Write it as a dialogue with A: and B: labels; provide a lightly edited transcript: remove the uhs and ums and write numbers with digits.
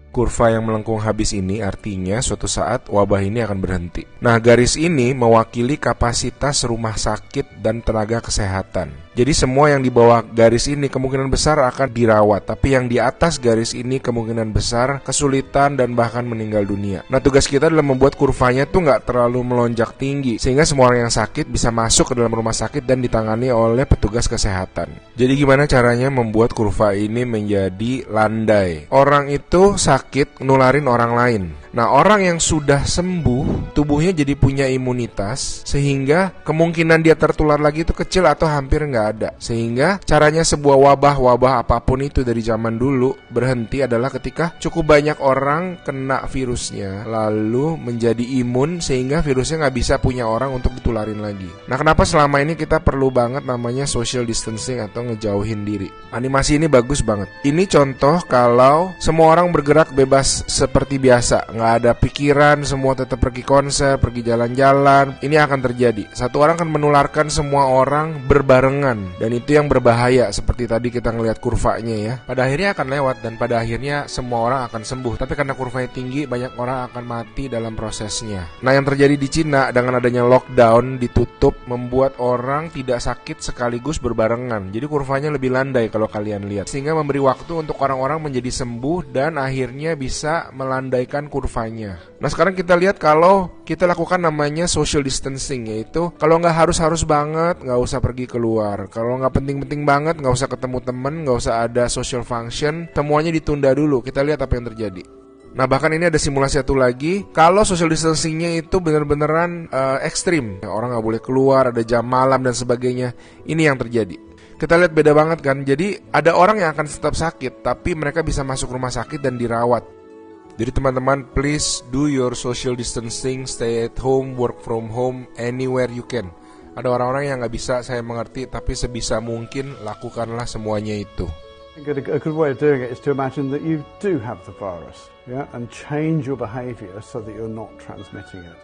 A: Kurva yang melengkung habis ini artinya suatu saat wabah ini akan berhenti. Nah, garis ini mewakili kapasitas rumah sakit dan tenaga kesehatan. Jadi semua yang di bawah garis ini kemungkinan besar akan dirawat, tapi yang di atas garis ini kemungkinan besar kesulitan dan bahkan meninggal dunia. Nah, tugas kita adalah membuat kurvanya tuh nggak terlalu melonjak tinggi, sehingga semua orang yang sakit bisa masuk ke dalam rumah sakit dan ditangani oleh petugas kesehatan. Jadi gimana caranya membuat kurva ini menjadi landai? Orang itu sakit nularin orang lain. Nah, orang yang sudah sembuh, tubuhnya jadi punya imunitas, sehingga kemungkinan dia tertular lagi itu kecil atau hampir nggak ada. Sehingga caranya sebuah wabah apapun itu dari zaman dulu berhenti adalah ketika cukup banyak orang kena virusnya, lalu menjadi imun sehingga virusnya nggak bisa punya orang untuk ditularin lagi. Nah, kenapa selama ini kita perlu banget namanya social distancing atau ngejauhin diri? Animasi ini bagus banget. Ini contoh kalau semua orang bergerak bebas seperti biasa, nggak ada pikiran, semua tetap pergi konser, pergi jalan-jalan. Ini akan terjadi. Satu orang akan menularkan semua orang berbarengan, dan itu yang berbahaya. Seperti tadi kita ngelihat kurvanya ya. Pada akhirnya akan lewat dan pada akhirnya semua orang akan sembuh. Tapi karena kurvanya tinggi, banyak orang akan mati dalam prosesnya. Nah, yang terjadi di Cina dengan adanya lockdown, ditutup, membuat orang tidak sakit sekaligus berbarengan. Jadi kurvanya lebih landai kalau kalian lihat, sehingga memberi waktu untuk orang-orang menjadi sembuh dan akhirnya bisa melandaikan kurvanya. Nah, sekarang kita lihat kalau kita lakukan namanya social distancing, yaitu kalau nggak harus banget, nggak usah pergi keluar. Kalau nggak penting-penting banget, nggak usah ketemu temen, nggak usah ada social function, semuanya ditunda dulu. Kita lihat apa yang terjadi. Nah, bahkan ini ada simulasi satu lagi. Kalau social distancingnya itu bener-beneran ekstrim, orang nggak boleh keluar, ada jam malam dan sebagainya. Ini yang terjadi. Kita lihat beda banget kan. Jadi ada orang yang akan tetap sakit, tapi mereka bisa masuk rumah sakit dan dirawat. Jadi teman-teman, please do your social distancing, stay at home, work from home, anywhere you can. Ada orang-orang yang nggak bisa, saya mengerti, tapi sebisa mungkin lakukanlah semuanya itu.
B: A good way of doing it is to imagine that you do have the virus, yeah, and change your behavior so that you're not transmitting it.